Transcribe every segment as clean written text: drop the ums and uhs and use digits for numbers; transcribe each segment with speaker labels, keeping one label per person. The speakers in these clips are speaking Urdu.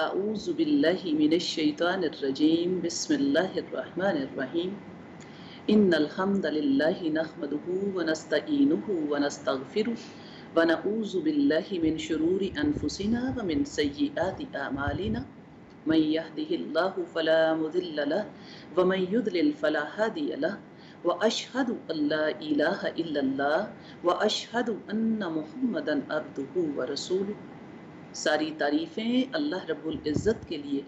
Speaker 1: اعوذ باللہ من الشیطان الرجیم بسم اللہ الرحمن الرحیم ان الحمد للہ نحمده ونستعینه ونستغفره ونعوذ باللہ من شرور انفسنا ومن سیئات اعمالنا من يهده الله فلا مضل له ومن يضلل فلا هادي له واشهد ان لا اله الا الله واشهد ان محمدا عبده ورسوله۔ ساری تعریفیں اللہ رب العزت کے لیے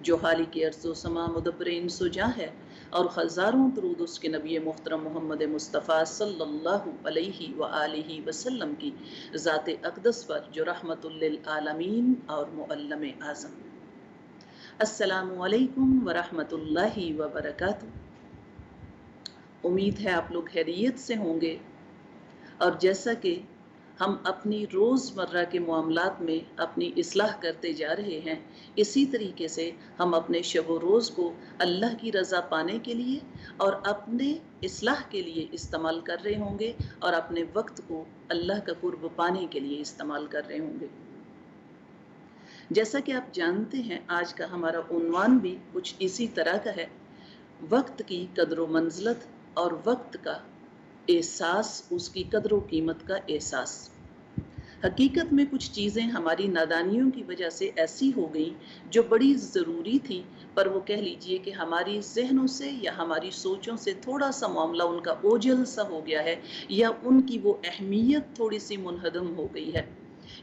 Speaker 1: جو خالق ارض و سما مدبر انس و جاں ہے، اور ہزاروں درود اس کے نبی محترم محمد مصطفیٰ صلی اللہ علیہ وآلہ وسلم کی ذات اقدس پر جو رحمت للعالمین اور معلم اعظم۔ السلام علیکم ورحمۃ اللہ وبرکاتہ۔ امید ہے آپ لوگ خیریت سے ہوں گے، اور جیسا کہ ہم اپنی روزمرہ کے معاملات میں اپنی اصلاح کرتے جا رہے ہیں، اسی طریقے سے ہم اپنے شب و روز کو اللہ کی رضا پانے کے لیے اور اپنے اصلاح کے لیے استعمال کر رہے ہوں گے، اور اپنے وقت کو اللہ کا قرب پانے کے لیے استعمال کر رہے ہوں گے۔ جیسا کہ آپ جانتے ہیں، آج کا ہمارا عنوان بھی کچھ اسی طرح کا ہے، وقت کی قدر و منزلت اور وقت کا احساس، اس کی قدر و قیمت کا احساس۔ حقیقت میں کچھ چیزیں ہماری نادانیوں کی وجہ سے ایسی ہو گئی جو بڑی ضروری تھی، پر وہ کہہ لیجئے کہ ہماری ذہنوں سے یا ہماری سوچوں سے تھوڑا سا معاملہ ان کا اوجھل سا ہو گیا ہے، یا ان کی وہ اہمیت تھوڑی سی منہدم ہو گئی ہے۔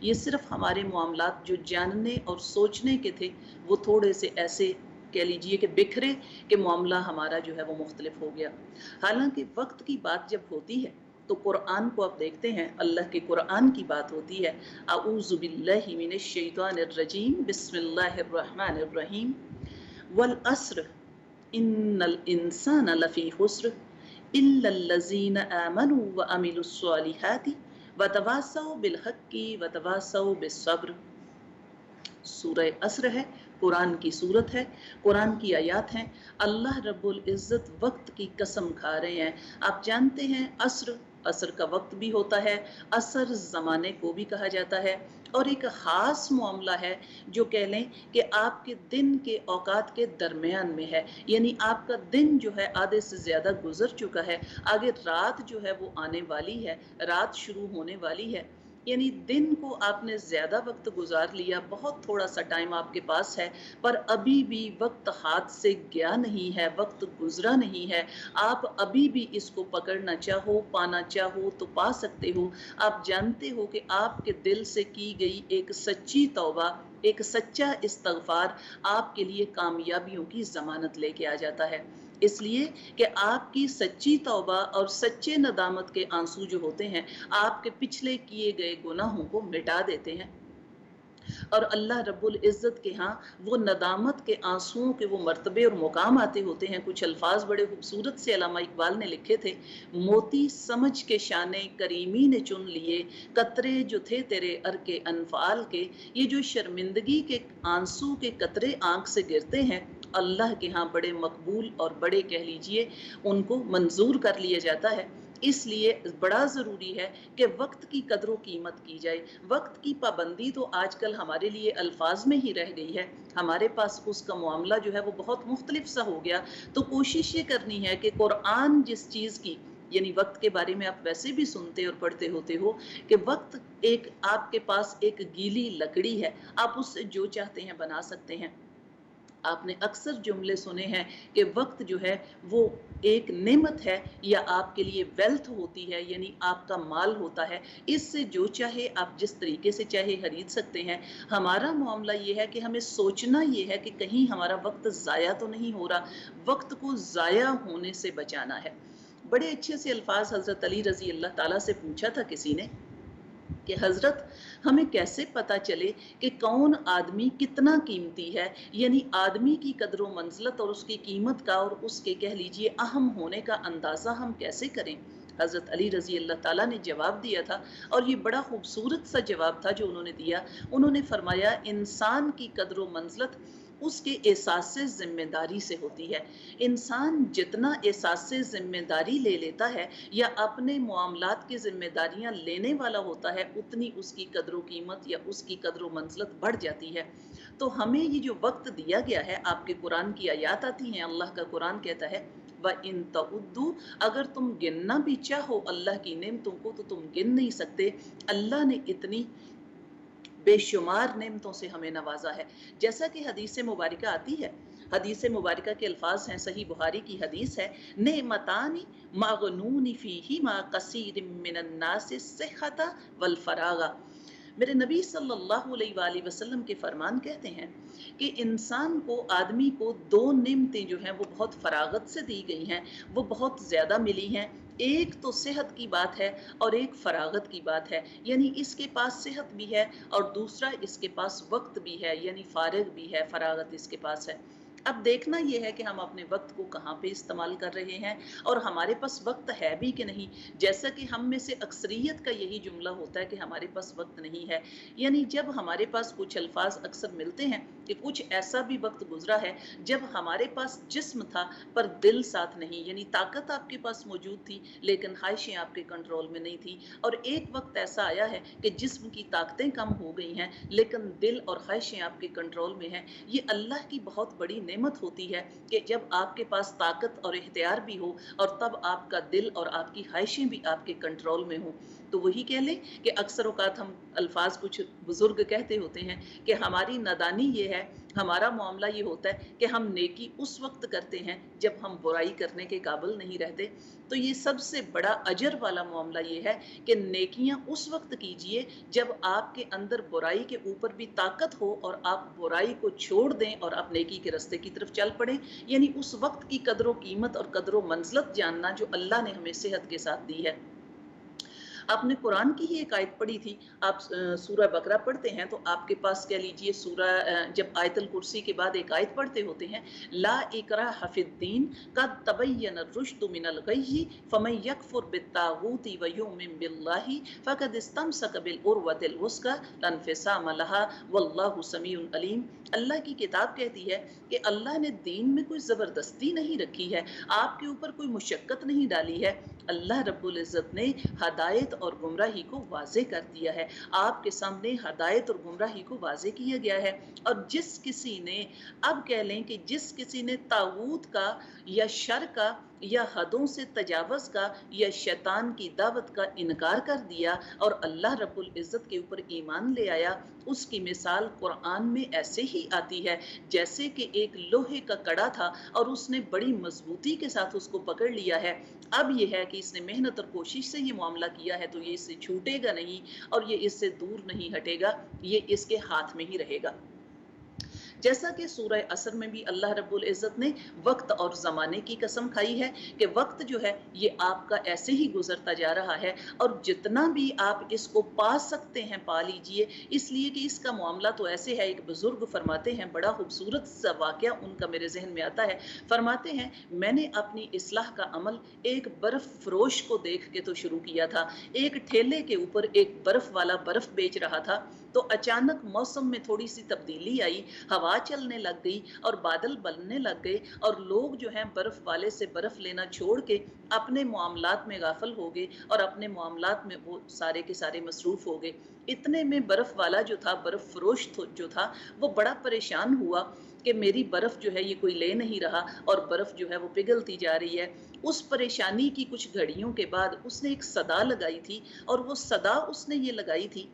Speaker 1: یہ صرف ہمارے معاملات جو جاننے اور سوچنے کے تھے، وہ تھوڑے سے ایسے کہہ لیجئے کہ بکھرے کہ معاملہ ہمارا جو ہے وہ مختلف ہو گیا۔ حالانکہ وقت کی بات جب ہوتی ہے تو قرآن کو آپ دیکھتے ہیں، اللہ کے قرآن کی بات ہوتی ہے۔ اعوذ باللہ من الشیطان الرجیم بسم اللہ الرحمن الرحیم والعصر ان الانسان لفی خسر الا الذین آمنوا وعملوا الصالحات وتواصوا بالحق وتواصوا بالصبر۔ سورہ عصر ہے، قرآن کی سورت ہے، قرآن کی آیات ہیں۔ اللہ رب العزت وقت کی قسم کھا رہے ہیں۔ آپ جانتے ہیں عصر کا وقت بھی ہوتا ہے، عصر زمانے کو بھی کہا جاتا ہے، اور ایک خاص معاملہ ہے جو کہہ لیں کہ آپ کے دن کے اوقات کے درمیان میں ہے، یعنی آپ کا دن جو ہے آدھے سے زیادہ گزر چکا ہے، آگے رات جو ہے وہ آنے والی ہے، رات شروع ہونے والی ہے، یعنی دن کو آپ نے زیادہ وقت گزار لیا، بہت تھوڑا سا ٹائم آپ کے پاس ہے، پر ابھی بھی وقت ہاتھ سے گیا نہیں ہے، وقت گزرا نہیں ہے۔ آپ ابھی بھی اس کو پکڑنا چاہو، پانا چاہو تو پا سکتے ہو۔ آپ جانتے ہو کہ آپ کے دل سے کی گئی ایک سچی توبہ، ایک سچا استغفار آپ کے لیے کامیابیوں کی ضمانت لے کے آ جاتا ہے، اس لیے کہ آپ کی سچی توبہ اور سچے ندامت کے آنسو جو ہوتے ہیں، آپ کے پچھلے کیے گئے گناہوں کو مٹا دیتے ہیں۔ اور اللہ رب العزت کے ہاں وہ ندامت کے آنسوؤں کے وہ مرتبے اور مقام آتے ہوتے ہیں۔ کچھ الفاظ بڑے خوبصورت سے علامہ اقبال نے لکھے تھے، موتی سمجھ کے شانے کریمی نے چن لیے، قطرے جو تھے تیرے ارک انفعال کے۔ یہ جو شرمندگی کے آنسو کے قطرے آنکھ سے گرتے ہیں، اللہ کے ہاں بڑے مقبول اور بڑے کہہ لیجئے ان کو منظور کر لیا جاتا ہے۔ اس لیے بڑا ضروری ہے کہ وقت کی قدر و قیمت کی جائے۔ وقت کی پابندی تو آج کل ہمارے لیے الفاظ میں ہی رہ گئی ہے، ہمارے پاس اس کا معاملہ جو ہے وہ بہت مختلف سا ہو گیا۔ تو کوشش یہ کرنی ہے کہ قرآن جس چیز کی، یعنی وقت کے بارے میں آپ ویسے بھی سنتے اور پڑھتے ہوتے ہو کہ وقت ایک آپ کے پاس ایک گیلی لکڑی ہے، آپ اس سے جو چاہتے ہیں بنا سکتے ہیں۔ آپ نے اکثر جملے سنے ہیں کہ وقت جو ہے وہ ایک نعمت ہے، یا آپ کے لیے ویلتھ ہوتی ہے، یعنی آپ کا مال ہوتا ہے، اس سے جو چاہے آپ جس طریقے سے چاہے خرید سکتے ہیں۔ ہمارا معاملہ یہ ہے کہ ہمیں سوچنا یہ ہے کہ کہیں ہمارا وقت ضائع تو نہیں ہو رہا، وقت کو ضائع ہونے سے بچانا ہے۔ بڑے اچھے سے الفاظ حضرت علی رضی اللہ تعالیٰ سے پوچھا تھا کسی نے کہ حضرت ہمیں کیسے پتا چلے کہ کون آدمی کتنا قیمتی ہے، یعنی آدمی کی قدر و منزلت اور اس کی قیمت کا اور اس کے کہہ لیجئے اہم ہونے کا اندازہ ہم کیسے کریں؟ حضرت علی رضی اللہ تعالیٰ نے جواب دیا تھا، اور یہ بڑا خوبصورت سا جواب تھا جو انہوں نے دیا۔ انہوں نے فرمایا انسان کی قدر و منزلت اس کے احساس ذمہ داری سے ہوتی ہے۔ انسان جتنا احساس ذمہ داری لے لیتا ہے یا اپنے معاملات کی ذمہ داریاں لینے والا ہوتا ہے، اتنی اس کی قدر و قیمت یا اس کی قدر و منزلت بڑھ جاتی ہے۔ تو ہمیں یہ جو وقت دیا گیا ہے، آپ کے قرآن کی آیات آتی ہیں، اللہ کا قرآن کہتا ہے وَإِن تَعُدُّوا، اگر تم گننا بھی چاہو اللہ کی نعمتوں کو تو تم گن نہیں سکتے۔ اللہ نے اتنی بے شمار نعمتوں سے ہمیں نوازا ہے۔ جیسا کہ حدیث مبارکہ آتی ہے، حدیث مبارکہ کے الفاظ ہیں، صحیح بخاری کی حدیث ہے، نعمتان مغنون فیہما کثیر من الناس الصحۃ والفراغ۔ میرے نبی صلی اللہ علیہ وآلہ وسلم کے فرمان کہتے ہیں کہ انسان کو، آدمی کو دو نعمتیں جو ہیں وہ بہت فراغت سے دی گئی ہیں، وہ بہت زیادہ ملی ہیں۔ ایک تو صحت کی بات ہے اور ایک فراغت کی بات ہے، یعنی اس کے پاس صحت بھی ہے اور دوسرا اس کے پاس وقت بھی ہے، یعنی فارغ بھی ہے، فراغت اس کے پاس ہے۔ اب دیکھنا یہ ہے کہ ہم اپنے وقت کو کہاں پہ استعمال کر رہے ہیں اور ہمارے پاس وقت ہے بھی کہ نہیں۔ جیسا کہ ہم میں سے اکثریت کا یہی جملہ ہوتا ہے کہ ہمارے پاس وقت نہیں ہے، یعنی جب ہمارے پاس کچھ الفاظ اکثر ملتے ہیں کہ کچھ ایسا بھی وقت گزرا ہے جب ہمارے پاس جسم تھا پر دل ساتھ نہیں، یعنی طاقت آپ کے پاس موجود تھی لیکن خواہشیں آپ کے کنٹرول میں نہیں تھی، اور ایک وقت ایسا آیا ہے کہ جسم کی طاقتیں کم ہو گئی ہیں لیکن دل اور خواہشیں آپ کے کنٹرول میں ہیں۔ یہ اللہ کی بہت بڑی نعمت ہوتی ہے کہ جب آپ کے پاس طاقت اور اختیار بھی ہو اور تب آپ کا دل اور آپ کی خواہشیں بھی آپ کے کنٹرول میں ہوں۔ تو وہی کہہ لیں کہ اکثر اوقات ہم الفاظ کچھ بزرگ کہتے ہوتے ہیں کہ ہماری نادانی یہ ہے، ہمارا معاملہ یہ ہوتا ہے کہ ہم نیکی اس وقت کرتے ہیں جب ہم برائی کرنے کے قابل نہیں رہتے۔ تو یہ سب سے بڑا اجر والا معاملہ یہ ہے کہ نیکیاں اس وقت کیجئے جب آپ کے اندر برائی کے اوپر بھی طاقت ہو اور آپ برائی کو چھوڑ دیں اور آپ نیکی کے راستے کی طرف چل پڑیں، یعنی اس وقت کی قدر و قیمت اور قدر و منزلت جاننا جو اللہ نے ہمیں صحت کے ساتھ دی ہے۔ آپ نے قرآن کی ہی ایک آیت پڑھی تھی، آپ سورہ بقرہ پڑھتے ہیں تو آپ کے پاس کہہ لیجئے سورہ جب آیت الکرسی کے بعد ایک آیت پڑھتے ہوتے ہیں، لا اکراہ فی الدین قد تبین الرشد من الغی فمن یکفر بالطاغوت ویؤمن باللہ فقد استمسک بالعروۃ الوثقی لا انفصام لها واللہ سمیع علیم۔ اللہ کی کتاب کہتی ہے کہ اللہ نے دین میں کوئی زبردستی نہیں رکھی ہے، آپ کے اوپر کوئی مشقت نہیں ڈالی ہے۔ اللہ رب العزت نے ہدایت اور گمراہی کو واضح کر دیا ہے، آپ کے سامنے ہدایت اور گمراہی کو واضح کیا گیا ہے۔ اور جس کسی نے، اب کہہ لیں کہ جس کسی نے طاغوت کا یا شر کا یا حدوں سے تجاوز کا یا شیطان کی دعوت کا انکار کر دیا اور اللہ رب العزت کے اوپر ایمان لے آیا، اس کی مثال قرآن میں ایسے ہی آتی ہے جیسے کہ ایک لوہے کا کڑا تھا اور اس نے بڑی مضبوطی کے ساتھ اس کو پکڑ لیا ہے۔ اب یہ ہے کہ اس نے محنت اور کوشش سے یہ معاملہ کیا ہے تو یہ اس سے چھوٹے گا نہیں اور یہ اس سے دور نہیں ہٹے گا، یہ اس کے ہاتھ میں ہی رہے گا۔ جیسا کہ سورہ عصر میں بھی اللہ رب العزت نے وقت اور زمانے کی قسم کھائی ہے کہ وقت جو ہے یہ آپ کا ایسے ہی گزرتا جا رہا ہے اور جتنا بھی آپ اس کو پا سکتے ہیں پا لیجئے، اس لیے کہ اس کا معاملہ تو ایسے ہے۔ ایک بزرگ فرماتے ہیں، بڑا خوبصورت سا واقعہ ان کا میرے ذہن میں آتا ہے، فرماتے ہیں میں نے اپنی اصلاح کا عمل ایک برف فروش کو دیکھ کے تو شروع کیا تھا، ایک ٹھیلے کے اوپر ایک برف والا برف بیچ رہا تھا، تو اچانک موسم میں تھوڑی سی تبدیلی آئی، ہوا چلنے لگ گئی اور بادل بننے لگ گئے اور لوگ جو ہیں برف والے سے برف لینا چھوڑ کے اپنے معاملات میں غافل ہو گئے اور اپنے معاملات میں وہ سارے کے سارے مصروف ہو گئے۔ اتنے میں برف والا جو تھا، برف فروش جو تھا، وہ بڑا پریشان ہوا کہ میری برف جو ہے یہ کوئی لے نہیں رہا اور برف جو ہے وہ پگھلتی جا رہی ہے۔ اس پریشانی کی کچھ گھڑیوں کے بعد اس نے ایک صدا لگائی تھی اور وہ صدا اس نے یہ لگائی تھی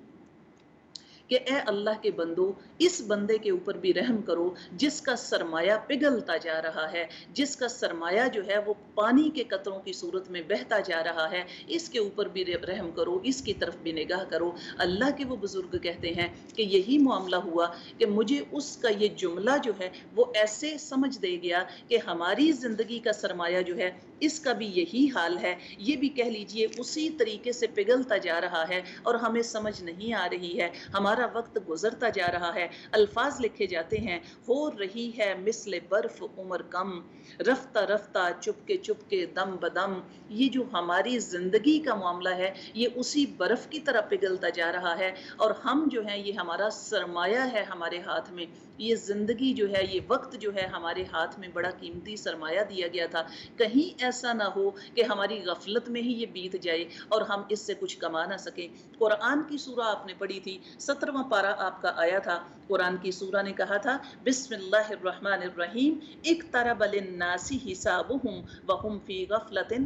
Speaker 1: کہ اے اللہ کے بندو، اس بندے کے اوپر بھی رحم کرو جس کا سرمایہ پگھلتا جا رہا ہے، جس کا سرمایہ جو ہے وہ پانی کے قطروں کی صورت میں بہتا جا رہا ہے، اس کے اوپر بھی رحم کرو، اس کی طرف بھی نگاہ کرو۔ اللہ کے وہ بزرگ کہتے ہیں کہ یہی معاملہ ہوا کہ مجھے اس کا یہ جملہ جو ہے وہ ایسے سمجھ دے گیا کہ ہماری زندگی کا سرمایہ جو ہے اس کا بھی یہی حال ہے، یہ بھی کہہ لیجئے اسی طریقے سے پگھلتا جا رہا ہے اور ہمیں سمجھ نہیں آ رہی ہے، ہمارا وقت گزرتا جا رہا ہے۔ الفاظ لکھے جاتے ہیں، ہو رہی ہے مثل برف عمر کم، رفتہ رفتہ چپ کے دم بدم۔ یہ جو ہماری زندگی کا معاملہ ہے یہ اسی برف کی طرح پگھلتا جا رہا ہے، اور ہم جو ہیں یہ ہمارا سرمایہ ہے ہمارے ہاتھ میں، یہ زندگی جو ہے، یہ وقت جو ہے ہمارے ہاتھ میں بڑا قیمتی سرمایہ دیا گیا تھا۔ کہیں ایسا نہ ہو کہ ہماری غفلت میں ہی یہ بیت جائے اور ہم اس سے کچھ کما نہ سکیں۔ قرآن کی سورہ آپ نے پڑھی تھی، 17واں پارہ آپ کا آیا تھا، قرآن کی سورہ نے کہا تھا بسم اللہ الرحمن الرحیم اقترب للناس حسابهم وهم فی غفلۃ،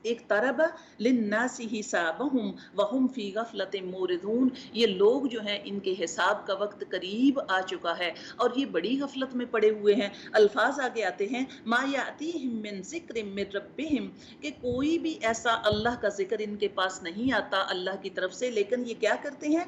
Speaker 1: اقترب للناس حسابهم وهم فی غفلۃ معرضون۔ یہ لوگ جو ہیں ان کے حساب کا وقت قریب آ چکا ہے اور یہ بڑی غفلت میں پڑے ہوئے ہیں۔ الفاظ آگے آتے ہیں ما یاتیہم من ذکر من ربہم، کہ کوئی بھی ایسا اللہ کا ذکر ان کے پاس نہیں آتا اللہ کی طرف سے، لیکن یہ کیا کرتے ہیں،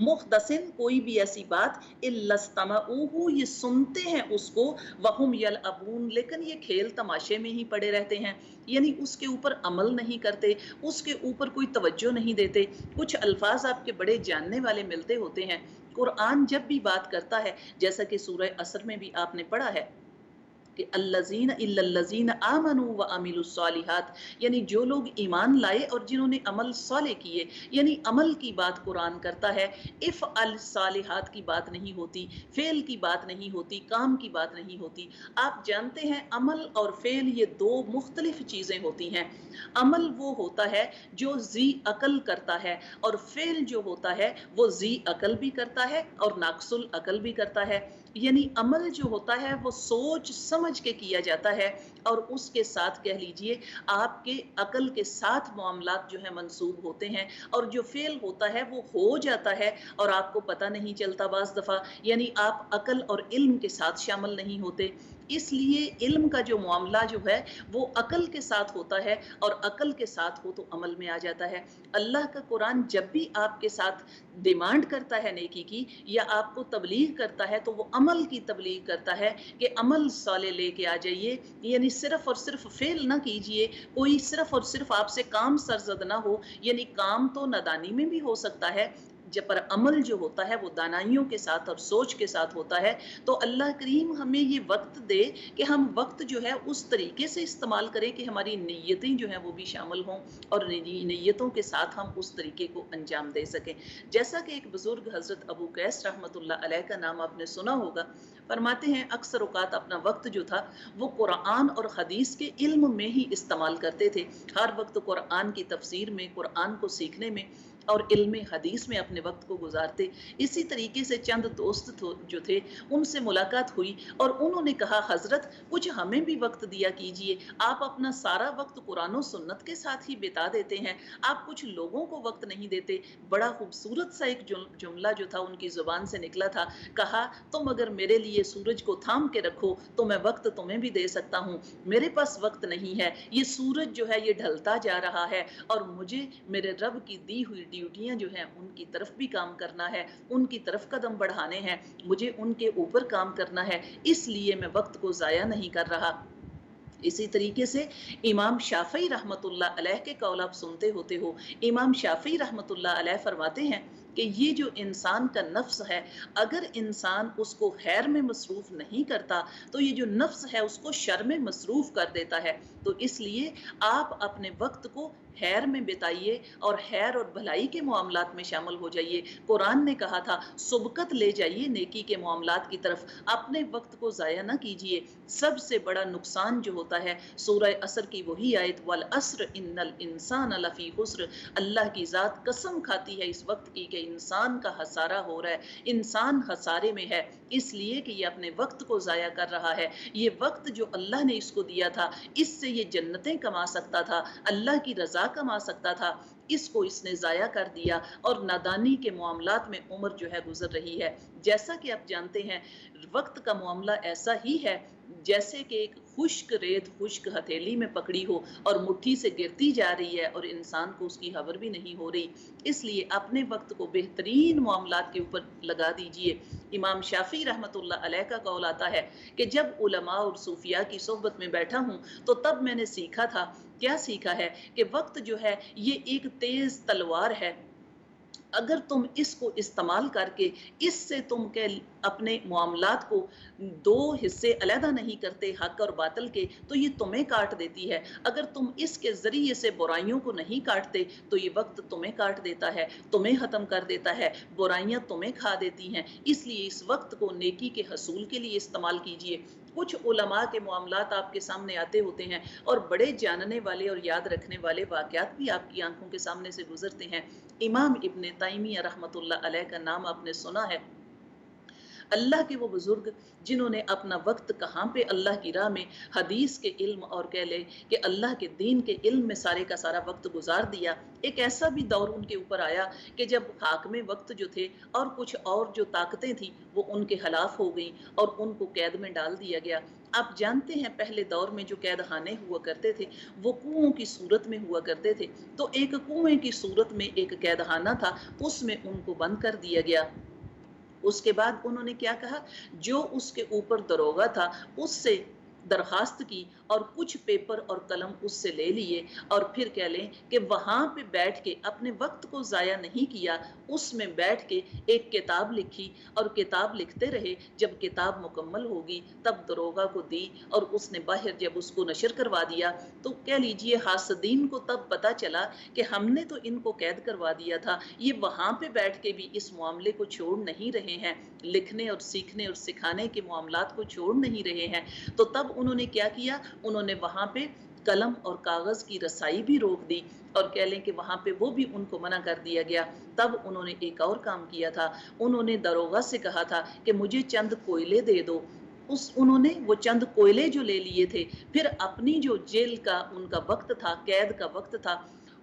Speaker 1: محدثن، کوئی بھی ایسی بات، الا استمعوہ، یہ سنتے ہیں اس کو، وہم یلعبون، لیکن یہ کھیل تماشے میں ہی پڑے رہتے ہیں، یعنی اس کے اوپر عمل نہیں کرتے، اس کے اوپر کوئی توجہ نہیں دیتے۔ کچھ الفاظ آپ کے بڑے جاننے والے ملتے ہوتے ہیں، قرآن جب بھی بات کرتا ہے، جیسا کہ سورہ عصر میں بھی آپ نے پڑھا ہے کہ الذین الا الذین آمنوا وعملوا الصالحات، یعنی جو لوگ ایمان لائے اور جنہوں نے عمل صالح کیے، یعنی عمل کی بات قرآن کرتا ہے، افعل الصالحات کی بات نہیں ہوتی، فعل کی بات نہیں ہوتی، کام کی بات نہیں ہوتی۔ آپ جانتے ہیں عمل اور فعل یہ دو مختلف چیزیں ہوتی ہیں۔ عمل وہ ہوتا ہے جو ذی عقل کرتا ہے، اور فعل جو ہوتا ہے وہ ذی عقل بھی کرتا ہے اور ناقص العقل بھی کرتا ہے۔ یعنی عمل جو ہوتا ہے وہ سوچ سمجھ کے کیا جاتا ہے، اور اس کے ساتھ کہہ لیجئے آپ کے عقل کے ساتھ معاملات جو ہیں منسوب ہوتے ہیں، اور جو فعل ہوتا ہے وہ ہو جاتا ہے اور آپ کو پتہ نہیں چلتا بعض دفعہ، یعنی آپ عقل اور علم کے ساتھ شامل نہیں ہوتے۔ اس لیے علم کا جو معاملہ جو ہے وہ عقل کے ساتھ ہوتا ہے، اور عقل کے ساتھ ہو تو عمل میں آ جاتا ہے۔ اللہ کا قرآن جب بھی آپ کے ساتھ ڈیمانڈ کرتا ہے نیکی کی یا آپ کو تبلیغ کرتا ہے تو وہ عمل کی تبلیغ کرتا ہے کہ عمل صالح لے کے آ جائیے، یعنی صرف اور صرف فعل نہ کیجئے، کوئی صرف اور صرف آپ سے کام سرزد نہ ہو، یعنی کام تو نادانی میں بھی ہو سکتا ہے، جب پر عمل جو ہوتا ہے وہ دانائیوں کے ساتھ اور سوچ کے ساتھ ہوتا ہے۔ تو اللہ کریم ہمیں یہ وقت دے کہ ہم وقت جو ہے اس طریقے سے استعمال کریں کہ ہماری نیتیں جو ہیں وہ بھی شامل ہوں، اور نیتوں کے ساتھ ہم اس طریقے کو انجام دے سکیں۔ جیسا کہ ایک بزرگ حضرت ابو قیس رحمۃ اللہ علیہ کا نام آپ نے سنا ہوگا، فرماتے ہیں اکثر اوقات اپنا وقت جو تھا وہ قرآن اور حدیث کے علم میں ہی استعمال کرتے تھے، ہر وقت قرآن کی تفسیر میں، قرآن کو سیکھنے میں اور علم حدیث میں اپنے وقت کو گزارتے۔ اسی طریقے سے چند دوست جو تھے ان سے ملاقات ہوئی اور انہوں نے کہا حضرت کچھ ہمیں بھی وقت دیا کیجئے، آپ اپنا سارا وقت قرآن و سنت کے ساتھ ہی بتا دیتے ہیں، آپ کچھ لوگوں کو وقت نہیں دیتے۔ بڑا خوبصورت سا ایک جملہ جو تھا ان کی زبان سے نکلا تھا، کہا تم اگر میرے لیے سورج کو تھام کے رکھو تو میں وقت تمہیں بھی دے سکتا ہوں، میرے پاس وقت نہیں ہے، یہ سورج جو ہے یہ ڈھلتا جا رہا ہے اور مجھے میرے رب کی دی ہوئی ڈیوٹیاں جو ہیں ان کی طرف بھی کام کرنا ہے، ان کی طرف قدم بڑھانے ہیں، مجھے ان کے اوپر کام کرنا ہے، اس لیے میں وقت کو ضائع نہیں کر رہا۔ اسی طریقے سے امام شافعی رحمۃ اللہ علیہ کے قول آپ سنتے ہوتے ہو، امام شافعی رحمۃ اللہ علیہ فرماتے ہیں کہ یہ جو انسان کا نفس ہے، اگر انسان اس کو خیر میں مصروف نہیں کرتا تو یہ جو نفس ہے اس کو شر میں مصروف کر دیتا ہے۔ تو اس لیے آپ اپنے وقت کو خیر میں بتائیے اور خیر اور بھلائی کے معاملات میں شامل ہو جائیے۔ قرآن نے کہا تھا سبقت لے جائیے نیکی کے معاملات کی طرف، اپنے وقت کو ضائع نہ کیجیے۔ سب سے بڑا نقصان جو ہوتا ہے سورہ عصر کی وہی آیت والعصر ان الانسان لفی خسر، اللہ کی ذات قسم کھاتی ہے اس وقت کی کہ انسان کا خسارہ ہو رہا ہے، انسان خسارے میں ہے، اس لیے کہ یہ اپنے وقت کو ضائع کر رہا ہے۔ یہ وقت جو اللہ نے اس کو دیا تھا اس سے یہ جنتیں کما سکتا تھا، اللہ کی رضا کما سکتا تھا، اس کو اس نے ضائع کر دیا اور نادانی کے معاملات میں عمر جو ہے گزر رہی ہے۔ جیسا کہ آپ جانتے ہیں وقت کا معاملہ ایسا ہی ہے جیسے کہ ایک خشک ریت خشک ہتھیلی میں پکڑی ہو اور مٹھی سے گرتی جا رہی ہے اور انسان کو اس کی خبر بھی نہیں ہو رہی۔ اس لیے اپنے وقت کو بہترین معاملات کے اوپر لگا دیجئے۔ امام شافعی رحمۃ اللہ علیہ کا قول آتا ہے کہ جب علماء اور صوفیاء کی صحبت میں بیٹھا ہوں تو تب میں نے سیکھا تھا، کیا سیکھا ہے کہ وقت جو ہے یہ ایک تیز تلوار ہے، اگر تم اس کو استعمال کر کے اس سے تم کے اپنے معاملات کو دو حصے علیحدہ نہیں کرتے حق اور باطل کے تو یہ تمہیں کاٹ دیتی ہے، اگر تم اس کے ذریعے سے برائیوں کو نہیں کاٹتے تو یہ وقت تمہیں کاٹ دیتا ہے، تمہیں ختم کر دیتا ہے، برائیاں تمہیں کھا دیتی ہیں۔ اس لیے اس وقت کو نیکی کے حصول کے لیے استعمال کیجئے۔ کچھ علماء کے معاملات آپ کے سامنے آتے ہوتے ہیں اور بڑے جاننے والے اور یاد رکھنے والے واقعات بھی آپ کی آنکھوں کے سامنے سے گزرتے ہیں۔ امام ابن تیمیہ رحمۃ اللہ علیہ کا نام آپ نے سنا ہے، اللہ کے وہ بزرگ جنہوں نے اپنا وقت کہاں پہ اللہ کی راہ میں حدیث کے علم اور کہہ لے کہ اللہ کے دین کے علم میں سارے کا سارا وقت گزار دیا۔ ایک ایسا بھی دور ان کے اوپر آیا کہ جب حاکم وقت جو تھے اور کچھ اور جو طاقتیں تھیں وہ ان کے خلاف ہو گئیں اور ان کو قید میں ڈال دیا گیا۔ آپ جانتے ہیں پہلے دور میں جو قید خانے ہوا کرتے تھے وہ کنووں کی صورت میں ہوا کرتے تھے، تو ایک کنویں کی صورت میں ایک قید خانہ تھا، اس میں ان کو بند کر دیا گیا۔ اس کے بعد انہوں نے کیا کہا، جو اس کے اوپر دروگا تھا اس سے درخواست کی اور کچھ پیپر اور قلم اس سے لے لیے اور پھر کہہ لیں کہ وہاں پہ بیٹھ کے اپنے وقت کو ضائع نہیں کیا، اس میں بیٹھ کے ایک کتاب لکھی اور کتاب لکھتے رہے، جب کتاب مکمل ہوگی تب دروگا کو دی اور اس نے باہر جب اس کو نشر کروا دیا تو کہہ لیجئے حاسدین کو تب پتا چلا کہ ہم نے تو ان کو قید کروا دیا تھا، یہ وہاں پہ بیٹھ کے بھی اس معاملے کو چھوڑ نہیں رہے ہیں، لکھنے اور سیکھنے اور سکھانے کے معاملات کو چھوڑ نہیں رہے ہیں۔ تو تب انہوں نے کیا کیا، انہوں نے وہاں پہ قلم اور کاغذ کی رسائی بھی روک دی اور کہہ لیں کہ وہاں پہ وہ بھی ان کو منع کر دیا گیا۔ تب انہوں نے ایک اور کام کیا تھا، انہوں نے داروغہ سے کہا تھا کہ مجھے چند کوئلے دے دو، انہوں نے وہ چند کوئلے جو لے لیے تھے، پھر اپنی جو جیل کا ان کا وقت تھا، قید کا وقت تھا،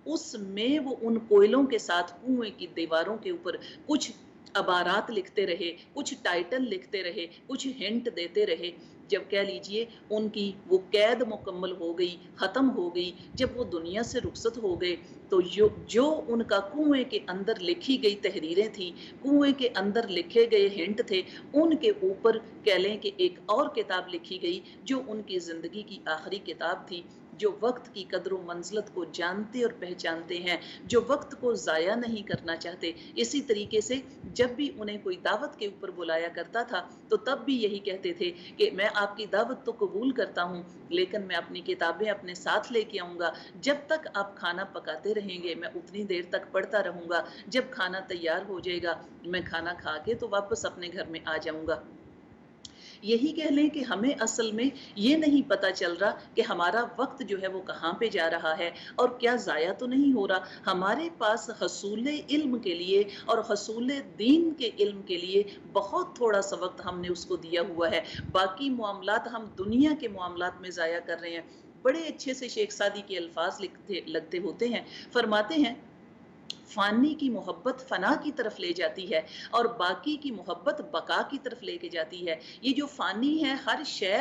Speaker 1: اس میں وہ ان کوئلوں کے ساتھ کنویں کی دیواروں کے اوپر کچھ عبارات لکھتے رہے، کچھ ٹائٹل لکھتے رہے، کچھ ہنٹ دیتے رہے۔ جب کہہ لیجئے ان کی وہ قید مکمل ہو گئی، ختم ہو گئی، جب وہ دنیا سے رخصت ہو گئے تو جو ان کا کنویں کے اندر لکھی گئی تحریریں تھیں، کنویں کے اندر لکھے گئے ہنٹ تھے، ان کے اوپر کہہ لیں کہ ایک اور کتاب لکھی گئی جو ان کی زندگی کی آخری کتاب تھی۔ جو وقت کی قدر و منزلت کو جانتے اور پہچانتے ہیں، جو وقت کو ضائع نہیں کرنا چاہتے، اسی طریقے سے جب بھی انہیں کوئی دعوت کے اوپر بلایا کرتا تھا تو تب بھی یہی کہتے تھے کہ میں آپ کی دعوت تو قبول کرتا ہوں لیکن میں اپنی کتابیں اپنے ساتھ لے کے آؤں گا، جب تک آپ کھانا پکاتے رہیں گے میں اتنی دیر تک پڑھتا رہوں گا، جب کھانا تیار ہو جائے گا میں کھانا کھا کے تو واپس اپنے گھر میں آ جاؤں گا۔ یہی کہہ لیں کہ ہمیں اصل میں یہ نہیں پتا چل رہا کہ ہمارا وقت جو ہے وہ کہاں پہ جا رہا ہے اور کیا ضائع تو نہیں ہو رہا۔ ہمارے پاس حصول علم کے لیے اور حصول دین کے علم کے لیے بہت تھوڑا سا وقت ہم نے اس کو دیا ہوا ہے، باقی معاملات ہم دنیا کے معاملات میں ضائع کر رہے ہیں۔ بڑے اچھے سے شیخ سعدی کے الفاظ لگتے ہوتے ہیں، فرماتے ہیں فانی کی محبت فنا کی طرف لے جاتی ہے اور باقی کی محبت بقا کی طرف لے کے جاتی ہے۔ یہ جو فانی ہے، ہر شے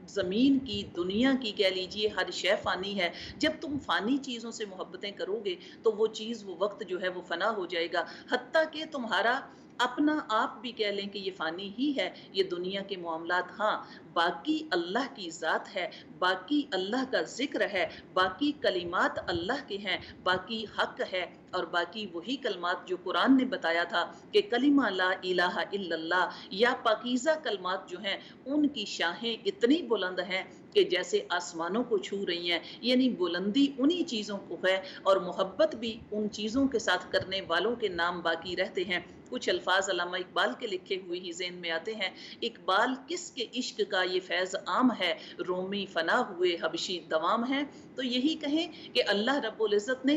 Speaker 1: زمین کی دنیا کی کہہ لیجئے ہر شے فانی ہے، جب تم فانی چیزوں سے محبتیں کرو گے تو وہ چیز وہ وقت جو ہے وہ فنا ہو جائے گا، حتیٰ کہ تمہارا اپنا آپ بھی کہہ لیں کہ یہ فانی ہی ہے، یہ دنیا کے معاملات، ہاں باقی اللہ کی ذات ہے، باقی اللہ کا ذکر ہے، باقی کلمات اللہ کے ہیں، باقی حق ہے اور باقی وہی کلمات جو قرآن نے بتایا تھا کہ کلمہ لا الہ الا اللہ یا پاکیزہ کلمات جو ہیں ان کی شاہیں اتنی بلند ہیں کہ جیسے آسمانوں کو چھو رہی ہیں، یعنی بلندی انہی چیزوں کو ہے اور محبت بھی ان چیزوں کے ساتھ کرنے والوں کے نام باقی رہتے ہیں۔ کچھ الفاظ علامہ اقبال کے لکھے ہوئے ہی ذہن میں آتے ہیں، اقبال کس کے عشق کا یہ فیض عام ہے، رومی فنا ہوئے حبشی دوام ہے۔ تو یہی کہیں کہ اللہ رب العزت نے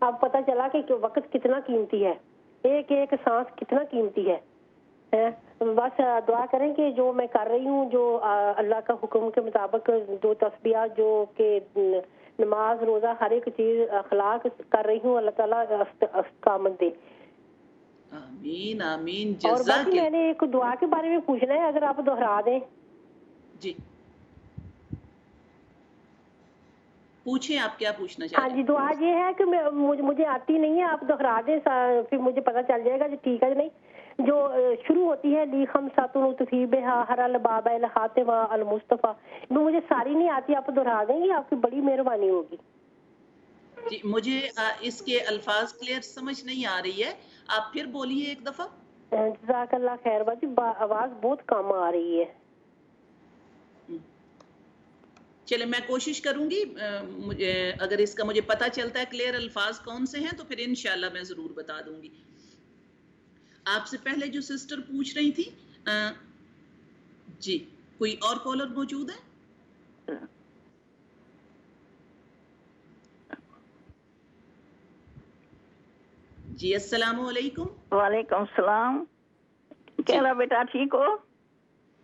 Speaker 2: اب پتہ چلا کہ وقت کتنا قیمتی ہے, ایک ایک سانس کتنا قیمتی ہے. بس دعا کریں کہ جو میں کر رہی ہوں, جو اللہ کا حکم کے مطابق جو تسبیحات, جو کہ نماز روزہ ہر ایک چیز اخلاق کر رہی ہوں, اللہ تعالیٰ استقامت دے.
Speaker 1: آمین آمین.
Speaker 2: اور
Speaker 1: جزاک
Speaker 2: باقی میں نے ایک دعا کے بارے میں پوچھنا ہے, اگر آپ دہرا دیں.
Speaker 1: جی پوچھیں, آپ کیا پوچھنا چاہ
Speaker 2: ہاں
Speaker 1: رہے
Speaker 2: جی,
Speaker 1: ہیں؟
Speaker 2: دعا یہ ہے کہ مجھے آتی نہیں ہے, آپ دہرا دیں پھر مجھے پتہ چل جائے گا کہ ٹھیک ہے نہیں. جو شروع ہوتی ہے لی خمسۃ تفیبھا ہر الباب الخاتمہ المصطفیٰ, مجھے ساری نہیں آتی, آپ دہرا دیں گی, آپ کی بڑی مہربانی ہوگی.
Speaker 1: جی مجھے اس کے الفاظ کلیئر سمجھ نہیں آ رہی ہے, آپ پھر بولیے ایک دفعہ.
Speaker 2: جزاک اللہ خیر. باجی آواز بہت کم آ رہی ہے.
Speaker 1: چلے میں کوشش کروں گی, مجھے اگر اس کا مجھے پتہ چلتا ہے کلیئر الفاظ کون سے ہیں تو پھر انشاءاللہ میں ضرور بتا دوں گی. آپ سے پہلے جو سسٹر پوچھ رہی تھی, جی کوئی اور کالر موجود ہے؟ جی السلام علیکم.
Speaker 3: وعلیکم السلام. کیا رہا بیٹا, ٹھیک ہو؟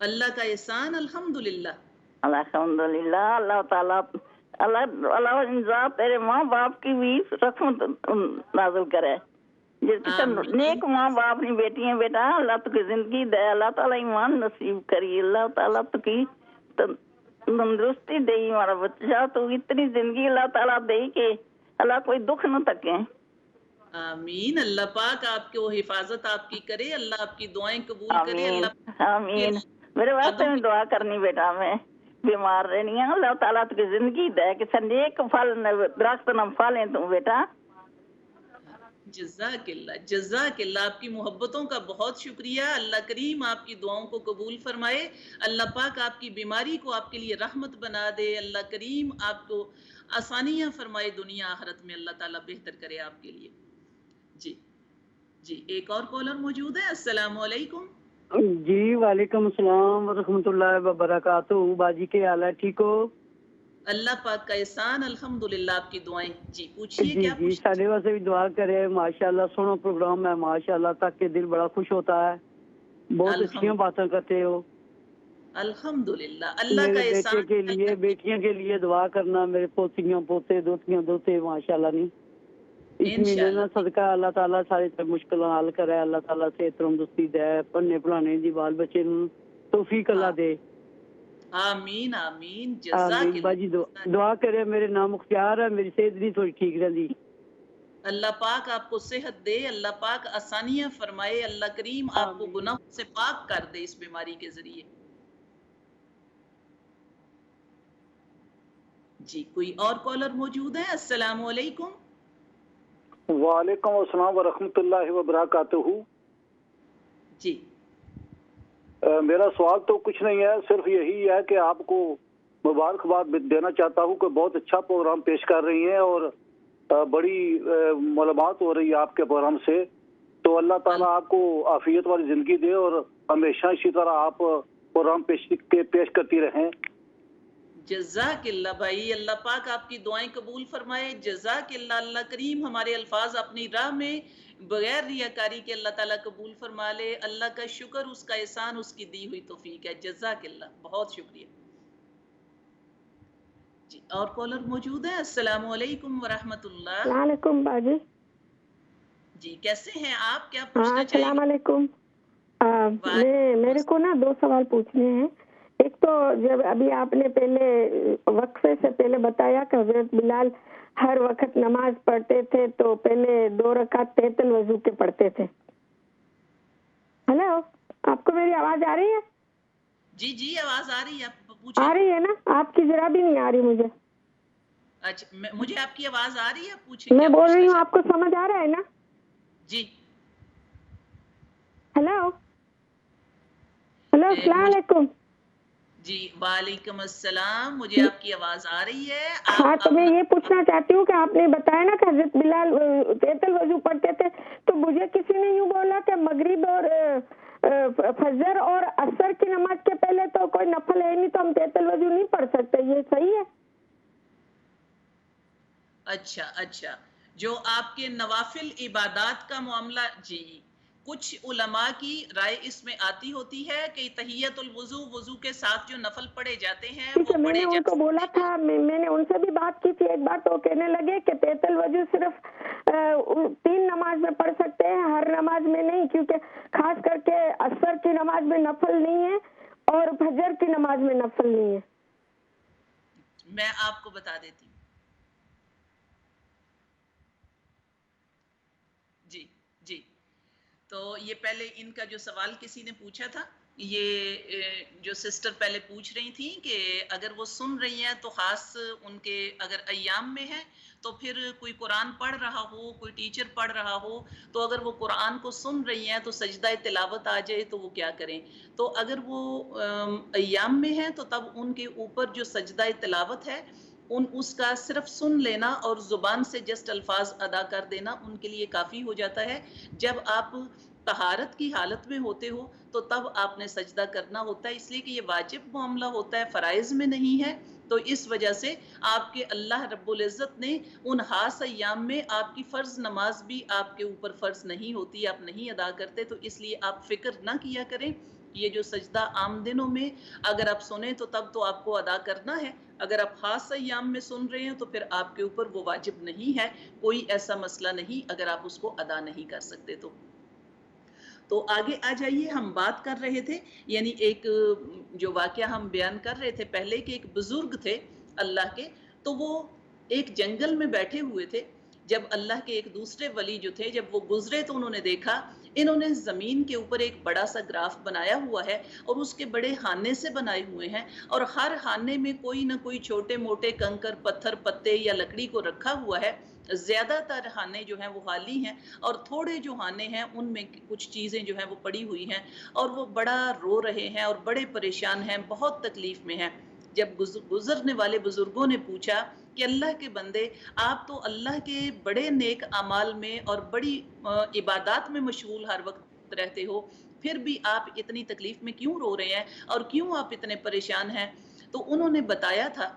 Speaker 1: اللہ کا احسان, الحمدللہ.
Speaker 3: الحمدللہ. اللہ تعالیٰ اللہ تیرے ماں باپ کی بھی رحمت نازل کرے. جس کسی نیک ماں باپ نہیں بیٹی ہیں بیٹا, اللہ تو کی زندگی دے, اللہ تعالیٰ ایمان نصیب کری, اللہ تعالیٰ تو کی تندرستی دے. ہمارا بچہ تو اتنی زندگی اللہ تعالیٰ دے کہ اللہ کوئی دکھ نہ تکے.
Speaker 1: آمین. اللہ پاک آپ کو حفاظت آپ کی کرے, اللہ آپ کی دعائیں قبول کرے.
Speaker 3: آمین
Speaker 1: اللہ
Speaker 3: آمین. میرے واسطے میں دعا کرنی بیٹا, میں بیمار رہنی ہوں, اللہ تعالیٰ تو کی زندگی دے کہ نیک پھل درخت نہ پھلیں تو بیٹا.
Speaker 1: جزاک اللہ جزاک اللہ. آپ کی محبتوں کا بہت شکریہ. اللہ کریم آپ کی دعاؤں کو قبول فرمائے. اللہ پاک آپ کی بیماری کو آپ کے لیے رحمت بنا دے. اللہ کریم آپ کو آسانیاں فرمائے دنیا آخرت میں, اللہ تعالیٰ بہتر کرے آپ کے لیے. جی جی ایک اور کالر موجود ہے. السلام علیکم.
Speaker 4: جی وعلیکم السلام ورحمۃ اللہ وبرکاتہ. باجی کے حال ہے, ٹھیک ہو؟
Speaker 1: اللہ پاک کا احسان, الحمدللہ. آپ کی دعائیں. جی پوچھیے,
Speaker 4: جی
Speaker 1: کیا
Speaker 4: جی سارے واسطے بھی دعا کرے. ماشاءاللہ سونا پروگرام ہے, ماشاءاللہ تک کے دل بڑا خوش ہوتا ہے, بہت اچھیاں باتیں کرتے ہو.
Speaker 1: الحمدللہ اللہ کا
Speaker 4: میرے بیٹے
Speaker 1: احسان.
Speaker 4: کے لیے بیٹیاں کے لیے دعا کرنا, میرے پوتیاں پوتے دوتیاں دوتے ماشاءاللہ نہیں. اس مہینے میں صدقہ اللہ تعالیٰ سارے مشکل حل کرے, اللہ تعالیٰ سے تندرستی دے, پڑھنے پڑھانے دی بال بچے نوں توفیق اللہ دے.
Speaker 1: آمین آمین. جزاک
Speaker 4: آمین. باجی دعا کرے, میرے نام اختیار ہے, میری صحت نہیں تھوڑی ٹھیک رہندی.
Speaker 1: اللہ پاک آپ کو صحت دے, اللہ پاک آسانیاں فرمائے, اللہ کریم آپ کو گناہ سے پاک کر دے اس بیماری کے ذریعے. جی کوئی اور کالر موجود ہے؟ السلام علیکم.
Speaker 5: وعلیکم السلام ورحمۃ اللہ وبرکاتہ.
Speaker 1: جی
Speaker 5: میرا سوال تو کچھ نہیں ہے, صرف یہی ہے کہ آپ کو مبارکباد دینا چاہتا ہوں کہ بہت اچھا پروگرام پیش کر رہی ہیں اور بڑی معلومات ہو رہی ہے آپ کے پروگرام سے. تو اللہ تعالیٰ آپ کو عافیت والی زندگی دے اور ہمیشہ اسی طرح آپ پروگرام پیش کرتی رہیں.
Speaker 1: جزاک اللہ بھائی, اللہ پاک آپ کی دعائیں قبول فرمائے. جزاک اللہ. اللہ کریم ہمارے الفاظ اپنی راہ میں بغیر ریاکاری کے اللہ تعالیٰ قبول فرما لے. اللہ کا شکر, اس کا احسان, اس کی دی ہوئی توفیق ہے. جزاک اللہ, بہت شکریہ. جی اور کالر موجود ہے. السلام علیکم ورحمۃ اللہ.
Speaker 2: وعلیکم باجی.
Speaker 1: جی کیسے ہیں آپ, کیا پوچھنا چاہیے؟
Speaker 2: السلام علیکم. میرے کو نا 2 سوال پوچھنے ہیں. ایک تو جب ابھی آپ نے پہلے وقفے سے پہلے بتایا کہ حضرت بلال ہر وقت نماز پڑھتے تھے تو پہلے 2 رکعت تحت الوضو کے پڑھتے تھے. ہلو, آپ کو میری آواز آ رہی ہے؟
Speaker 1: جی جی آواز آ رہی ہے, آپ پوچھیں.
Speaker 2: آ رہی ہے نا, آپ کی ذرا بھی نہیں آ رہی مجھے.
Speaker 1: اچھا مجھے آپ کی آواز آ رہی ہے, پوچھیں.
Speaker 2: میں بول رہی ہوں, آپ کو سمجھ آ رہا ہے نا؟
Speaker 1: جی
Speaker 2: ہلو ہلو السلام علیکم.
Speaker 1: جی وعلیکم السلام. مجھے آپ کی آواز آ رہی ہے.
Speaker 2: ہاں تو میں یہ پوچھنا چاہتی ہوں کہ آپ نے بتایا نا کہ حضرت بلال تحت الوضو پڑھتے تھے, تو مجھے کسی نے یوں بولا کہ مغرب اور فجر اور عصر کی نماز کے پہلے تو کوئی نفل ہے نہیں تو ہم تحت الوضو نہیں پڑھ سکتے, یہ صحیح ہے؟
Speaker 1: اچھا اچھا, جو آپ کے نوافل عبادات کا معاملہ، جی کچھ علماء کی رائے اس میں آتی ہوتی ہے کہ تحیت الوضو، وضو کے ساتھ جو نفل پڑھے جاتے ہیں
Speaker 6: ٹھیک
Speaker 1: وہ
Speaker 6: ہے، میں
Speaker 1: پڑھے
Speaker 6: نے
Speaker 1: جا
Speaker 6: ان کو بولا
Speaker 1: سکتے ہیں۔
Speaker 6: تھا، میں نے ان سے بھی بات کی تھی ایک بار، تو کہنے لگے کہ تیت الوضو صرف 3 نماز میں پڑھ سکتے ہیں، ہر نماز میں نہیں، کیونکہ خاص کر کے عصر کی نماز میں نفل نہیں ہے اور فجر کی نماز میں نفل نہیں ہے۔
Speaker 1: میں آپ کو بتا دیتی ہوں، جی جی تو یہ پہلے ان کا جو سوال کسی نے پوچھا تھا، یہ جو سسٹر پہلے پوچھ رہی تھی کہ اگر وہ سن رہی ہیں تو خاص ان کے اگر ایام میں ہے تو پھر کوئی قرآن پڑھ رہا ہو، کوئی ٹیچر پڑھ رہا ہو، تو اگر وہ قرآن کو سن رہی ہیں تو سجدہ تلاوت آ جائے تو وہ کیا کریں؟ تو اگر وہ ایام میں ہیں تو تب ان کے اوپر جو سجدہ تلاوت ہے اس کا صرف سن لینا اور زبان سے جسٹ الفاظ ادا کر دینا ان کے لیے کافی ہو جاتا ہے۔ جب آپ طہارت کی حالت میں ہوتے ہو تو تب آپ نے سجدہ کرنا ہوتا ہے، اس لیے کہ یہ واجب معاملہ ہوتا ہے، فرائض میں نہیں ہے۔ تو اس وجہ سے آپ کے اللہ رب العزت نے ان خاص ایام میں آپ کی فرض نماز بھی آپ کے اوپر فرض نہیں ہوتی، آپ نہیں ادا کرتے، تو اس لیے آپ فکر نہ کیا کریں۔ یہ جو سجدہ عام دنوں میں اگر آپ سنیں تو تب تو آپ کو ادا کرنا ہے، اگر آپ خاص ایام میں سن رہے ہیں تو پھر آپ کے اوپر وہ واجب نہیں ہے، کوئی ایسا مسئلہ نہیں اگر آپ اس کو ادا نہیں کر سکتے تو آگے آ جائیے۔ ہم بات کر رہے تھے، یعنی ایک جو واقعہ ہم بیان کر رہے تھے پہلے کہ ایک بزرگ تھے اللہ کے، تو وہ ایک جنگل میں بیٹھے ہوئے تھے۔ جب اللہ کے ایک دوسرے ولی جو تھے جب وہ گزرے تو انہوں نے دیکھا انہوں نے زمین کے اوپر ایک بڑا سا گراف بنایا ہوا ہے اور اس کے بڑے خانے سے بنائے ہوئے ہیں، اور ہر خانے میں کوئی نہ کوئی چھوٹے موٹے کنکر پتھر پتے یا لکڑی کو رکھا ہوا ہے۔ زیادہ تر خانے جو ہیں وہ خالی ہیں اور تھوڑے جو خانے ہیں ان میں کچھ چیزیں جو ہیں وہ پڑی ہوئی ہیں، اور وہ بڑا رو رہے ہیں اور بڑے پریشان ہیں، بہت تکلیف میں ہیں۔ جب گزرنے والے بزرگوں نے پوچھا کہ اللہ کے بندے، آپ تو اللہ کے بڑے نیک اعمال میں اور بڑی عبادات میں مشغول ہر وقت رہتے ہو، پھر بھی آپ اتنی تکلیف میں کیوں رو رہے ہیں اور کیوں آپ اتنے پریشان ہیں؟ تو انہوں نے بتایا تھا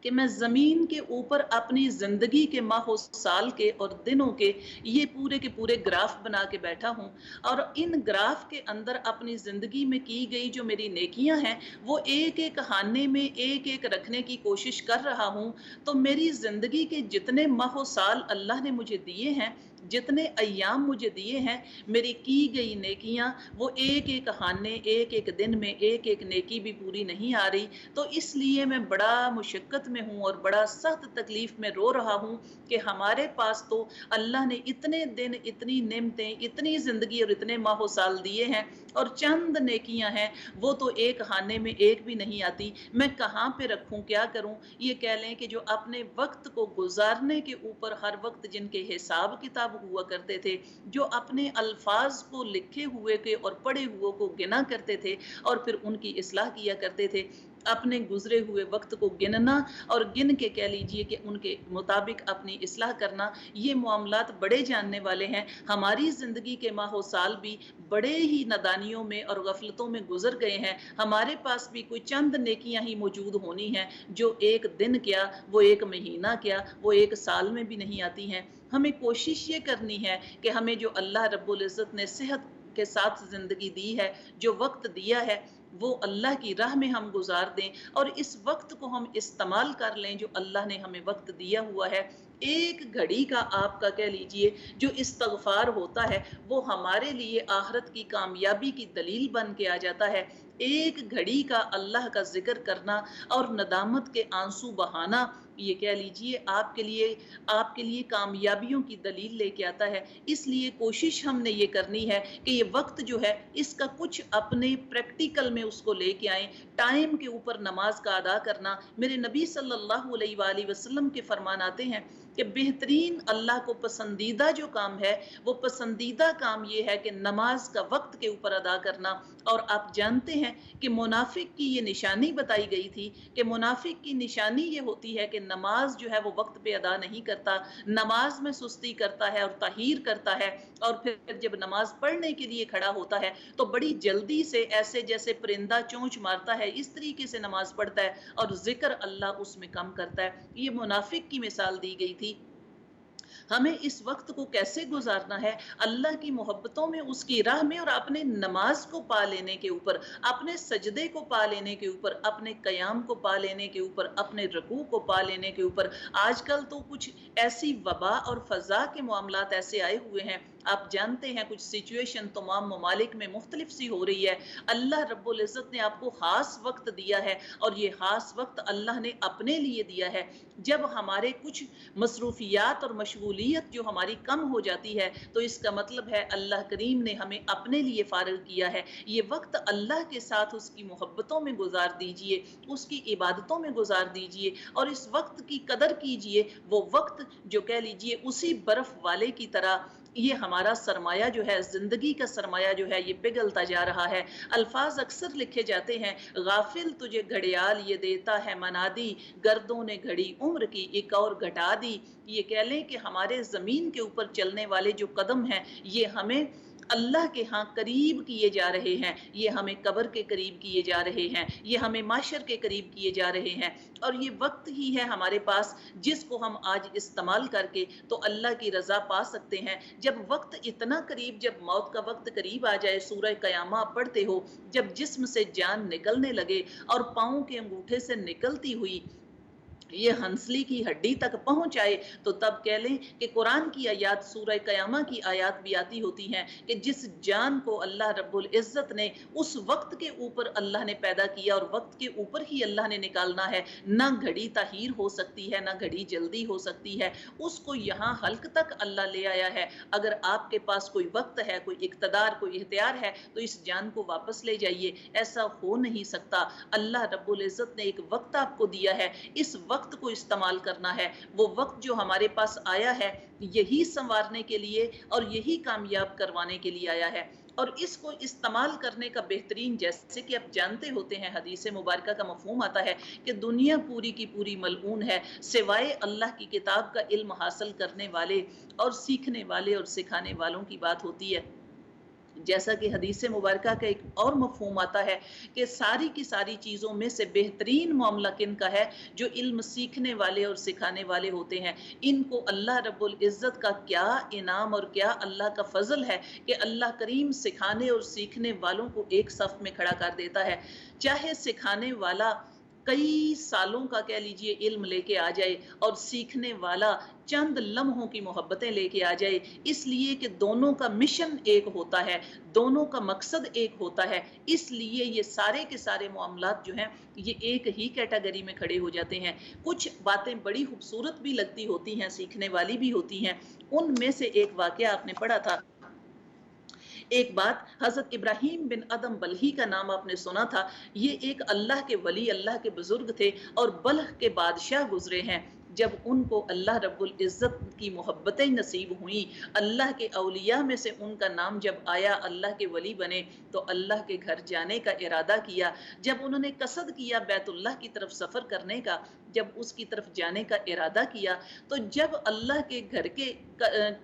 Speaker 1: کہ میں زمین کے اوپر اپنی زندگی کے ماہ و سال کے اور دنوں کے یہ پورے کے پورے گراف بنا کے بیٹھا ہوں، اور ان گراف کے اندر اپنی زندگی میں کی گئی جو میری نیکیاں ہیں وہ ایک ایک خانے میں ایک ایک رکھنے کی کوشش کر رہا ہوں۔ تو میری زندگی کے جتنے ماہ و سال اللہ نے مجھے دیے ہیں، جتنے ایام مجھے دیے ہیں، میری کی گئی نیکیاں وہ ایک ایک خانے ایک ایک دن میں ایک ایک نیکی بھی پوری نہیں آ رہی، تو اس لیے میں بڑا مشقت میں ہوں اور بڑا سخت تکلیف میں رو رہا ہوں کہ ہمارے پاس تو اللہ نے اتنے دن، اتنی نعمتیں، اتنی زندگی اور اتنے ماہ و سال دیے ہیں، اور چند نیکیاں ہیں وہ تو ایک خانے میں ایک بھی نہیں آتی، میں کہاں پہ رکھوں، کیا کروں؟ یہ کہہ لیں کہ جو اپنے وقت کو گزارنے کے اوپر ہر وقت جن کے حساب کتاب ہوا کرتے تھے، جو اپنے الفاظ کو لکھے ہوئے کے اور پڑھے ہوئے کو گنا کرتے تھے اور پھر ان کی اصلاح کیا کرتے تھے، اپنے گزرے ہوئے وقت کو گننا اور گن کے کہہ لیجئے کہ ان کے مطابق اپنی اصلاح کرنا، یہ معاملات بڑے جاننے والے ہیں۔ ہماری زندگی کے ماہ و سال بھی بڑے ہی نادانیوں میں اور غفلتوں میں گزر گئے ہیں، ہمارے پاس بھی کوئی چند نیکیاں ہی موجود ہونی ہیں جو ایک دن کیا، وہ ایک مہینہ کیا، وہ ایک سال میں بھی نہیں آتی ہیں۔ ہمیں کوشش یہ کرنی ہے کہ ہمیں جو اللہ رب العزت نے صحت کے ساتھ زندگی دی ہے، جو وقت دیا ہے، وہ اللہ کی راہ میں ہم گزار دیں اور اس وقت کو ہم استعمال کر لیں جو اللہ نے ہمیں وقت دیا ہوا ہے۔ ایک گھڑی کا آپ کا کہہ لیجئے جو استغفار ہوتا ہے وہ ہمارے لیے آخرت کی کامیابی کی دلیل بن کے آ جاتا ہے۔ ایک گھڑی کا اللہ کا ذکر کرنا اور ندامت کے آنسو بہانا، یہ کہہ لیجئے آپ کے لیے کامیابیوں کی دلیل لے کے آتا ہے۔ اس لیے کوشش ہم نے یہ کرنی ہے کہ یہ وقت جو ہے اس کا کچھ اپنے پریکٹیکل میں اس کو لے کے آئیں۔ ٹائم کے اوپر نماز کا ادا کرنا، میرے نبی صلی اللہ علیہ وآلہ وسلم کے فرمان آتے ہیں کہ بہترین اللہ کو پسندیدہ جو کام ہے وہ پسندیدہ کام یہ ہے کہ نماز کا وقت کے اوپر ادا کرنا۔ اور آپ جانتے ہیں کہ منافق کی یہ نشانی بتائی گئی تھی کہ منافق کی نشانی یہ ہوتی ہے کہ نماز جو ہے وہ وقت پہ ادا نہیں کرتا، نماز میں سستی کرتا ہے اور تاخیر کرتا ہے، اور پھر جب نماز پڑھنے کے لیے کھڑا ہوتا ہے تو بڑی جلدی سے ایسے جیسے پرندہ چونچ مارتا ہے اس طریقے سے نماز پڑھتا ہے اور ذکر اللہ اس میں کم کرتا ہے۔ یہ منافق کی مثال دی گئی تھی۔ ہمیں اس وقت کو کیسے گزارنا ہے، اللہ کی محبتوں میں، اس کی راہ میں، اور اپنے نماز کو پا لینے کے اوپر، اپنے سجدے کو پا لینے کے اوپر، اپنے قیام کو پا لینے کے اوپر، اپنے رکوع کو پا لینے کے اوپر۔ آج کل تو کچھ ایسی وبا اور فضا کے معاملات ایسے آئے ہوئے ہیں، آپ جانتے ہیں کچھ سچویشن تمام ممالک میں مختلف سی ہو رہی ہے۔ اللہ رب العزت نے آپ کو خاص وقت دیا ہے، اور یہ خاص وقت اللہ نے اپنے لیے دیا ہے۔ جب ہمارے کچھ مصروفیات اور مشغولیت جو ہماری کم ہو جاتی ہے، تو اس کا مطلب ہے اللہ کریم نے ہمیں اپنے لیے فارغ کیا ہے۔ یہ وقت اللہ کے ساتھ اس کی محبتوں میں گزار دیجئے، اس کی عبادتوں میں گزار دیجئے، اور اس وقت کی قدر کیجئے۔ وہ وقت جو کہہ لیجئے اسی برف والے کی طرح، یہ ہمارا سرمایہ جو ہے، زندگی کا سرمایہ جو ہے، یہ پگھلتا جا رہا ہے۔ الفاظ اکثر لکھے جاتے ہیں، غافل تجھے گھڑیال یہ دیتا ہے منادی، گردوں نے گھڑی عمر کی ایک اور گھٹا دی۔ یہ کہہ لیں کہ ہمارے زمین کے اوپر چلنے والے جو قدم ہیں، یہ ہمیں اللہ کے ہاں قریب کیے جا رہے ہیں، یہ ہمیں قبر کے قریب کیے جا رہے ہیں، یہ ہمیں معاشر کے قریب کیے جا رہے ہیں۔ اور یہ وقت ہی ہے ہمارے پاس جس کو ہم آج استعمال کر کے تو اللہ کی رضا پا سکتے ہیں۔ جب وقت اتنا قریب، جب موت کا وقت قریب آ جائے، سورہ قیامہ پڑھتے ہو، جب جسم سے جان نکلنے لگے اور پاؤں کے انگوٹھے سے نکلتی ہوئی یہ ہنسلی کی ہڈی تک پہنچ آئے، تو تب کہہ لیں کہ قرآن کی آیات، سورہ قیامہ کی آیات بھی آتی ہوتی ہیں کہ جس جان کو اللہ رب العزت نے اس وقت کے اوپر اللہ نے پیدا کیا اور وقت کے اوپر ہی اللہ نے نکالنا ہے، نہ گھڑی تاخیر ہو سکتی ہے، نہ گھڑی جلدی ہو سکتی ہے، اس کو یہاں حلق تک اللہ لے آیا ہے۔ اگر آپ کے پاس کوئی وقت ہے، کوئی اقتدار، کوئی اختیار ہے، تو اس جان کو واپس لے جائیے، ایسا ہو نہیں سکتا۔ اللہ رب العزت نے ایک وقت آپ کو دیا ہے، اس وقت کو استعمال کرنا ہے۔ وہ وقت جو ہمارے پاس آیا ہے، یہی سنوارنے کے لیے اور یہی کامیاب کروانے کے لیے آیا ہے۔ اور اس کو استعمال کرنے کا بہترین، جیسے کہ آپ جانتے ہوتے ہیں، حدیث مبارکہ کا مفہوم آتا ہے کہ دنیا پوری کی پوری ملعون ہے، سوائے اللہ کی کتاب کا علم حاصل کرنے والے اور سیکھنے والے اور سکھانے والوں کی بات ہوتی ہے۔ جیسا کہ حدیث مبارکہ کا ایک اور مفہوم آتا ہے کہ ساری کی ساری چیزوں میں سے بہترین معاملہ کن کا ہے؟ جو علم سیکھنے والے اور سکھانے والے ہوتے ہیں۔ ان کو اللہ رب العزت کا کیا انعام اور کیا اللہ کا فضل ہے کہ اللہ کریم سکھانے اور سیکھنے والوں کو ایک صف میں کھڑا کر دیتا ہے۔ چاہے سکھانے والا کئی سالوں کا کہہ لیجئے علم لے کے آ جائے اور سیکھنے والا چند لمحوں کی محبتیں لے کے آ جائے، اس لیے کہ دونوں کا مشن ایک ہوتا ہے، دونوں کا مقصد ایک ہوتا ہے، اس لیے یہ سارے کے سارے معاملات جو ہیں یہ ایک ہی کیٹیگری میں کھڑے ہو جاتے ہیں۔ کچھ باتیں بڑی خوبصورت بھی لگتی ہوتی ہیں، سیکھنے والی بھی ہوتی ہیں۔ ان میں سے ایک واقعہ آپ نے پڑھا تھا، ایک بات، حضرت ابراہیم بن ادم بلہی کا نام آپ نے سنا تھا۔ یہ ایک اللہ کے ولی، اللہ کے بزرگ تھے، اور بلخ کے بادشاہ گزرے ہیں۔ جب ان کو اللہ رب العزت کی محبتیں نصیب ہوئیں، اللہ کے اولیاء میں سے ان کا نام جب آیا، اللہ کے ولی بنے، تو اللہ کے گھر جانے کا ارادہ کیا۔ جب انہوں نے قصد کیا بیت اللہ کی طرف سفر کرنے کا، جب اس کی طرف جانے کا ارادہ کیا، تو جب اللہ کے گھر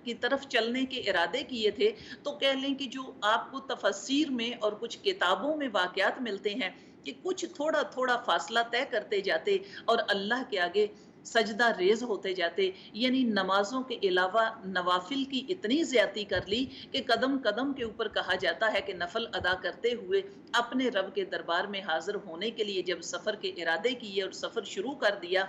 Speaker 1: کی طرف چلنے کے ارادے کیے تھے، تو کہہ لیں کہ جو آپ کو تفسیر میں اور کچھ کتابوں میں واقعات ملتے ہیں کہ کچھ تھوڑا تھوڑا فاصلہ طے کرتے جاتے اور اللہ کے آگے سجدہ ریز ہوتے جاتے، یعنی نمازوں کے علاوہ نوافل کی اتنی زیادتی کر لی کہ قدم قدم کے اوپر کہا جاتا ہے کہ نفل ادا کرتے ہوئے اپنے رب کے دربار میں حاضر ہونے کے لیے جب سفر کے ارادے کیے اور سفر شروع کر دیا،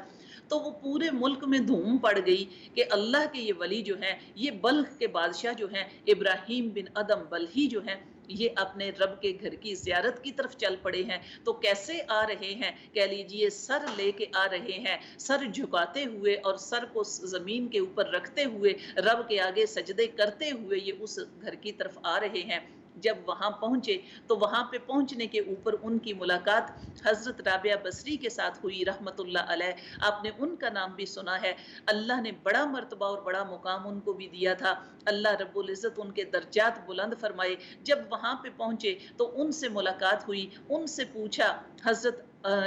Speaker 1: تو وہ پورے ملک میں دھوم پڑ گئی کہ اللہ کے یہ ولی جو ہیں، یہ بلخ کے بادشاہ جو ہیں، ابراہیم بن ادم بلہی جو ہیں، یہ اپنے رب کے گھر کی زیارت کی طرف چل پڑے ہیں۔ تو کیسے آ رہے ہیں؟ کہہ لیجئے سر لے کے آ رہے ہیں، سر جھکاتے ہوئے اور سر کو زمین کے اوپر رکھتے ہوئے، رب کے آگے سجدے کرتے ہوئے یہ اس گھر کی طرف آ رہے ہیں۔ جب وہاں پہنچے تو وہاں پہ پہنچنے کے اوپر ان کی ملاقات حضرت رابعہ بصری کے ساتھ ہوئی رحمت اللہ علیہ۔ آپ نے ان کا نام بھی سنا ہے۔ اللہ نے بڑا مرتبہ اور بڑا مقام ان کو بھی دیا تھا۔ اللہ رب العزت ان کے درجات بلند فرمائے۔ جب وہاں پہ پہنچے تو ان سے ملاقات ہوئی، ان سے پوچھا حضرت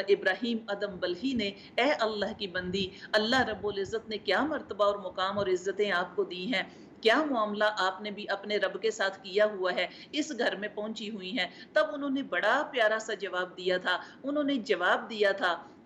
Speaker 1: ابراہیم ادم بلہی نے، اے اللہ کی بندی، اللہ رب العزت نے کیا مرتبہ اور مقام اور عزتیں آپ کو دی ہیں؟ کیا معاملہ آپ نے بھی اپنے رب کے ساتھ کیا ہوا ہے، اس گھر میں پہنچی ہوئی ہیں؟ تب انہوں نے بڑا پیارا سا جواب دیا تھا۔ انہوں نے جواب دیا تھا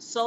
Speaker 1: 100